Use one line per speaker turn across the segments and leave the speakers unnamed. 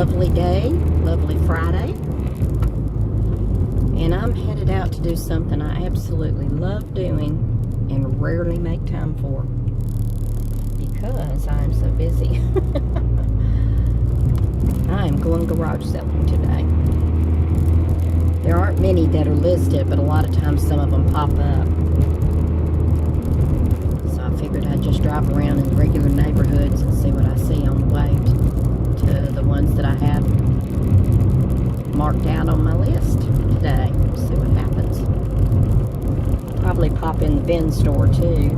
lovely day, lovely Friday, and I'm headed out to do something I absolutely love doing and rarely make time for because I'm so busy. I'm going garage selling today. There aren't many that are listed, but a lot of times some of them pop up. So I figured I'd just drive around in regular neighborhoods and see what I see on the way to the ones that I have marked out on my list today. See what happens. Probably pop in the bin store too.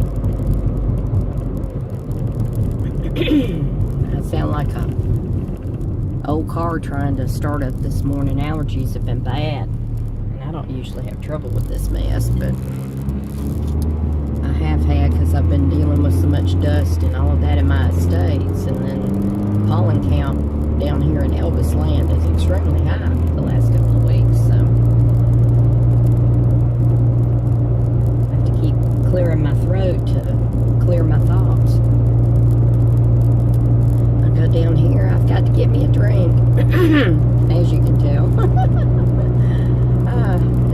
I sound like a old car trying to start up this morning. Allergies have been bad, and I don't usually have trouble with this mess, but I have had because I've been dealing with so much dust and all of that in my estates, and then pollen count down here in Elvis land is extremely high the last couple of weeks, so I have to keep clearing my throat to clear my thoughts. I go down here, I've got to get me a drink, as you can tell.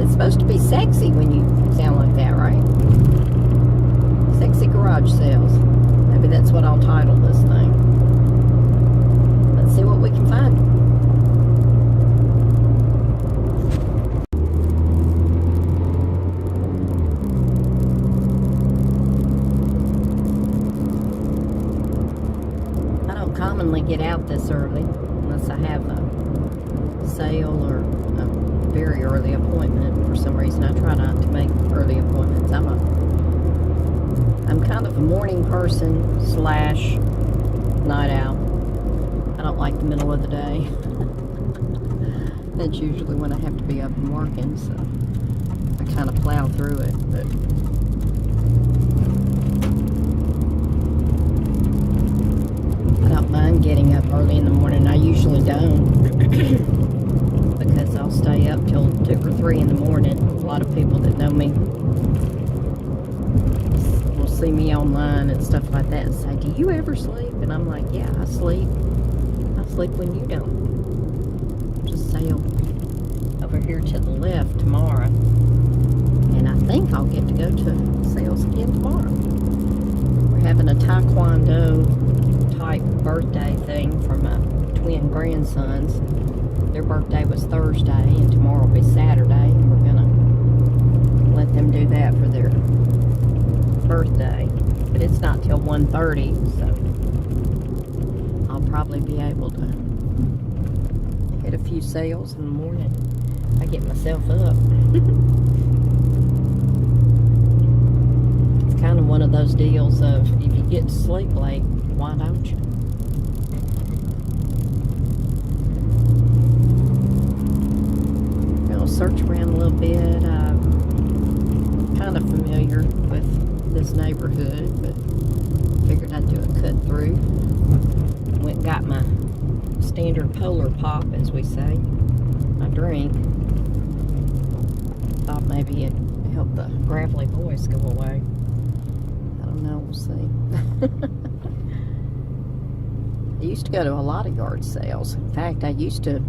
It's supposed to be sexy when you sound like that, right? Sexy garage sales. Maybe that's what I'll title this thing. Let's see what we can find. I don't commonly get out this early unless I have a sale or a very early appointment. For some reason, I try not to make early appointments. I'm kind of a morning person / night owl. I don't like the middle of the day. That's usually when I have to be up and working, so I kind of plow through it. But I don't mind getting up early in the morning. I usually don't. Because I'll stay up till 2 or 3 in the morning. A lot of people that know me will see me online and stuff like that and say, do you ever sleep? And I'm like, yeah, I sleep. I sleep when you don't. Just sail over here to the left tomorrow. And I think I'll get to go to sales again tomorrow. We're having a Taekwondo type birthday thing for my twin grandsons. Their birthday was Thursday, and tomorrow will be Saturday, and we're going to let them do that for their birthday. But it's not till 1:30, so I'll probably be able to hit a few sales in the morning. I get myself up. It's kind of one of those deals of, if you get to sleep late, why don't you? Search around a little bit. I'm kind of familiar with this neighborhood, but figured I'd do a cut through. Went and got my standard polar pop, as we say, my drink. Thought maybe it'd help the gravelly voice go away. I don't know, we'll see. I used to go to a lot of yard sales. In fact, I used to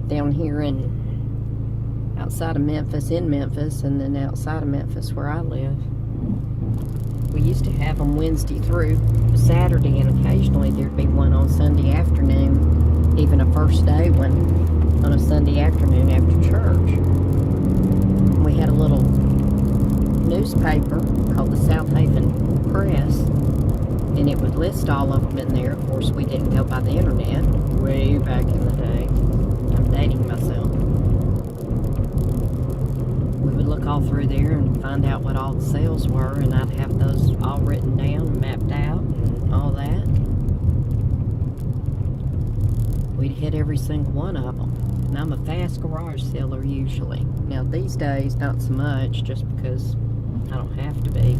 down here outside of Memphis, in Memphis, and then outside of Memphis where I live. We used to have them Wednesday through Saturday, and occasionally there'd be one on Sunday afternoon, even a first day one on a Sunday afternoon after church. We had a little newspaper called the South Haven Press, and it would list all of them in there. Of course, we didn't go by the internet way back in the day. I'm dating myself. Look all through there and find out what all the sales were, and I'd have those all written down and mapped out and all that. We'd hit every single one of them, and I'm a fast garage seller usually. Now these days not so much, just because I don't have to be.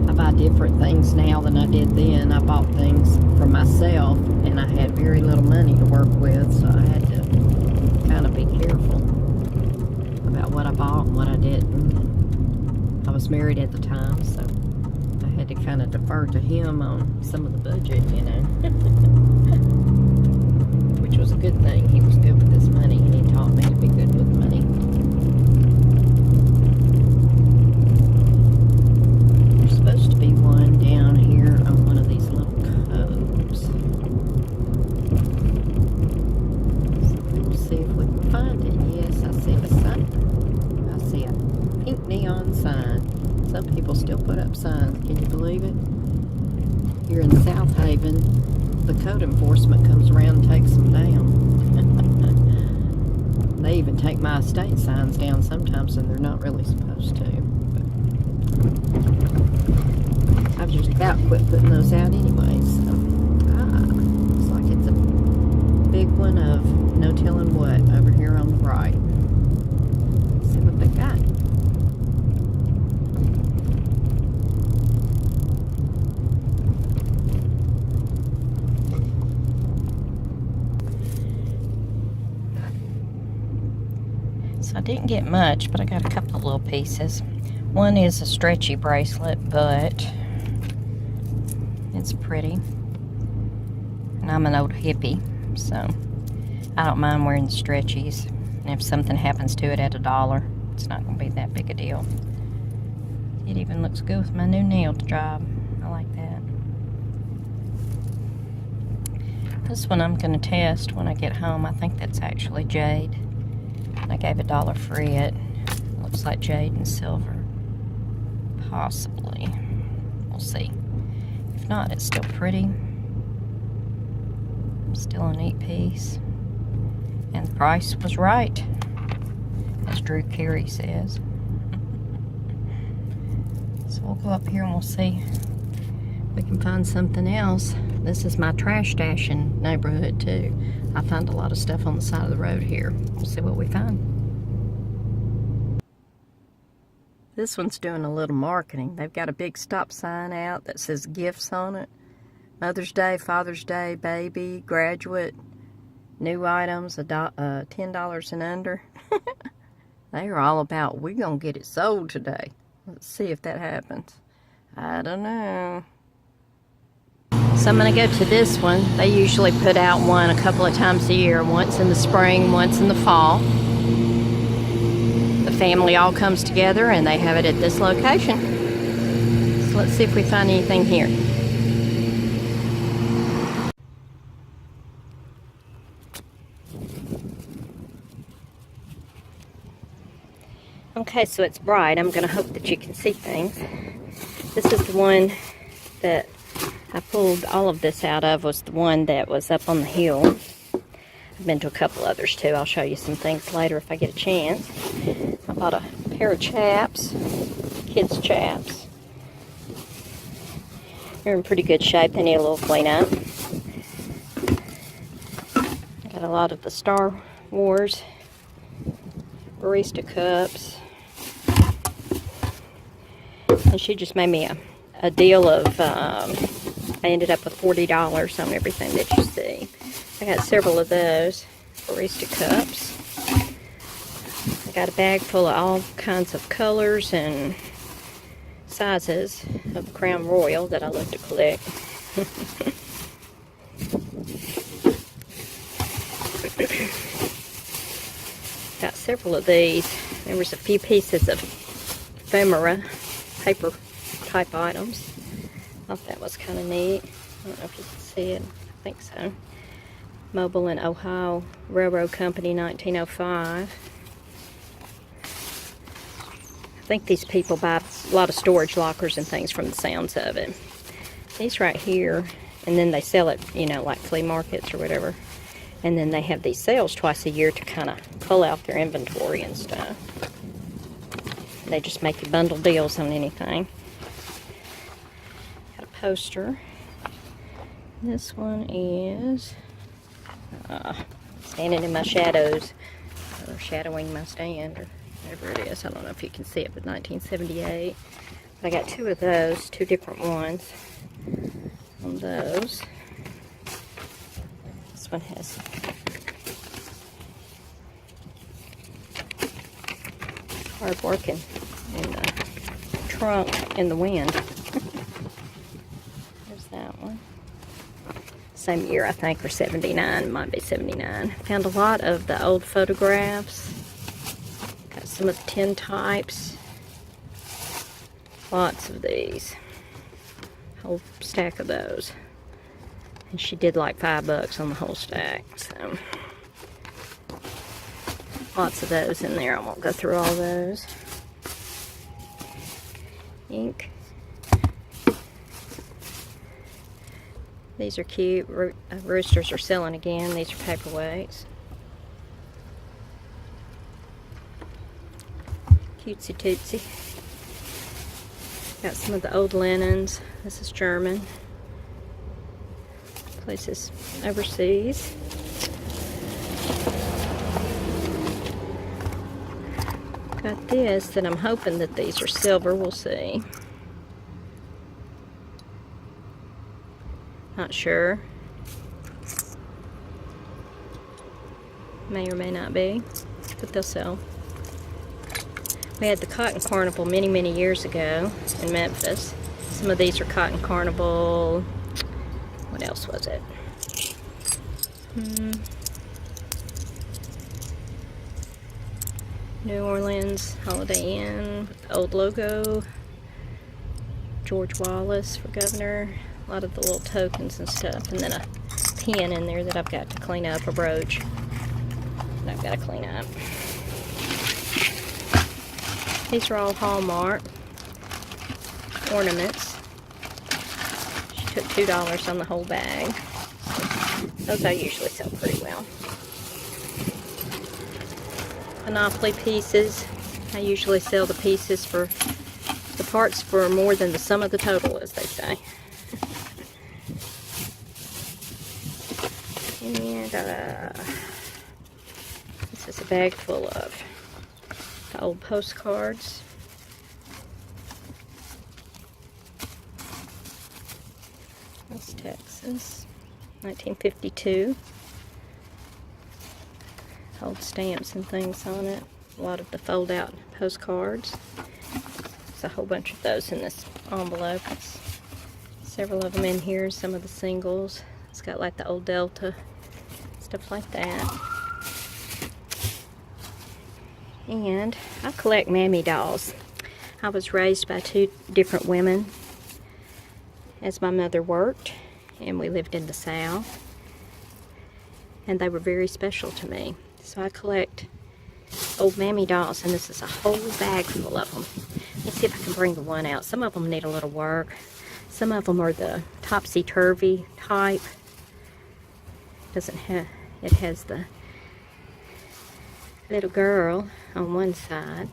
I buy different things now than I did then. I bought things for myself, and I had very little money to work with, so I had to kind of be careful about what I bought and what I didn't. I was married at the time, so I Had to kind of defer to him on some of the budget, you know. Which was a good thing. He was good with his money, and he taught me to be good with money. There's supposed to be one down here on one of these little coves. So we'll see if we can find it. Yes, I see a sign. I see a pink neon sign. Some people still put up signs. Can you believe it? Here in South Haven, the code enforcement comes around and takes them down. They even take my estate signs down sometimes, and they're not really supposed to. But I've just about quit putting those out anyway. So, looks like it's a big one of no telling what over here on the right. Let's see what they got. So I didn't get much, but I got a couple of little pieces. One is a stretchy bracelet, but it's pretty. And I'm an old hippie, so I don't mind wearing the stretchies. And if something happens to it at $1, it's not going to be that big a deal. It even looks good with my new nail job. I like that. This one I'm going to test when I get home. I think that's actually jade. I gave $1 for it. Looks like jade and silver. Possibly. We'll see. If not, it's still pretty. Still a neat piece. And the price was right, as Drew Carey says. So we'll go up here and we'll see if we can find something else. This is my trash stashing neighborhood too. I find a lot of stuff on the side of the road here. We'll see what we find. This one's doing a little marketing. They've got a big stop sign out that says gifts on it. Mother's Day, Father's Day, baby, graduate, new items, $10 and under. They are all about, we're going to get it sold today. Let's see if that happens. I don't know. So I'm going to go to this one. They usually put out one a couple of times a year. Once in the spring, once in the fall. The family all comes together and they have it at this location. So let's see if we find anything here. Okay, so it's bright. I'm going to hope that you can see things. This is the one that I pulled all of this out of, was the one that was up on the hill. I've been to a couple others too. I'll show you some things later if I get a chance. I bought a pair of chaps, kids' chaps. They're in pretty good shape. They need a little clean up. Got a lot of the Star Wars barista cups. And she just made me a deal of, I ended up with $40 on everything that you see. I got several of those barista cups. I got a bag full of all kinds of colors and sizes of Crown Royal that I love to collect. Got several of these. There was a few pieces of ephemera paper type items. Thought that was kind of neat. I don't know if you can see it. I think so. Mobile and Ohio Railroad Company, 1905. I think these people buy a lot of storage lockers and things from the sounds of it. These right here, and then they sell it, you know, like flea markets or whatever. And then they have these sales twice a year to kind of pull out their inventory and stuff. They just make you bundle deals on anything. Got a poster. This one is standing in my shadows, or shadowing my stand, or whatever it is. I don't know if you can see it, but 1978. But I got two of those, two different ones on those. This one has hard working in the trunk in the wind. Same year, I think, or 79. Might be 79. Found a lot of the old photographs. Got some of the tin types. Lots of these. Whole stack of those. And she did like $5 on the whole stack. So lots of those in there. I won't go through all those. Ink. These are cute. Roosters are selling again. These are paperweights. Cutesy tootsie. Got some of the old linens. This is German. Places overseas. Got this that I'm hoping that these are silver. We'll see. Not sure. May or may not be, but they'll sell. We had the Cotton Carnival many, many years ago in Memphis. Some of these are Cotton Carnival. What else was it? New Orleans Holiday Inn with the old logo. George Wallace for governor. A lot of the little tokens and stuff, and then a pin in there that I've got to clean up, a brooch that I've got to clean up. These are all Hallmark ornaments. She took $2 on the whole bag. Those I usually sell pretty well. Monopoly pieces. I usually sell the pieces for the parts for more than the sum of the total, as they say. And this is a bag full of the old postcards. That's Texas, 1952. Old stamps and things on it. A lot of the fold-out postcards. There's a whole bunch of those in this envelope. It's several of them in here. Some of the singles. It's got like the old Delta, stuff like that. And I collect mammy dolls. I was raised by two different women as my mother worked, and we lived in the South, and they were very special to me. So I collect old mammy dolls, and this is a whole bag full of them. Let's see if I can bring the one out. Some of them need a little work. Some of them are the topsy-turvy type. It has the little girl on one side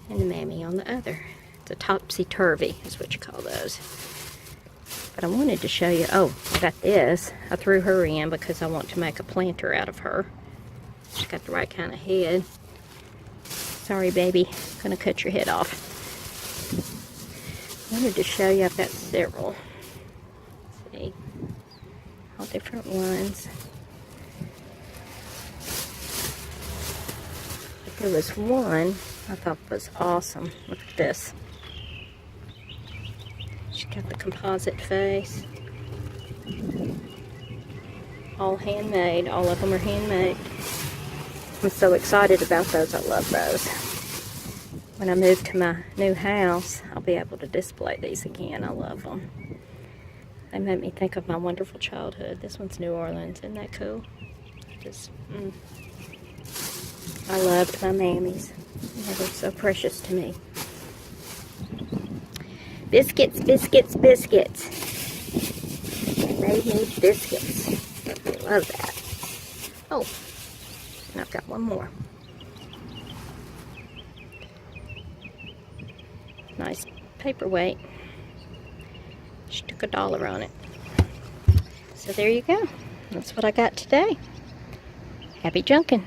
and the mammy on the other. It's a topsy-turvy is what you call those. But I wanted to show you, oh, I got this. I threw her in because I want to make a planter out of her. She's got the right kind of head. Sorry, baby. I'm gonna cut your head off. I wanted to show you, I've got several. Let's see. All different ones. But there was one I thought was awesome. Look at this. She's got the composite face. All handmade. All of them are handmade. I'm so excited about those. I love those. When I move to my new house, I'll be able to display these again. I love them. They make me think of my wonderful childhood. This one's New Orleans. Isn't that cool? Just, I loved my mammies. They were so precious to me. Biscuits, biscuits, biscuits. They need biscuits. I love that. Oh, and I've got one more. Nice paperweight. She took $1 on it. So there you go. That's what I got today. Happy junking.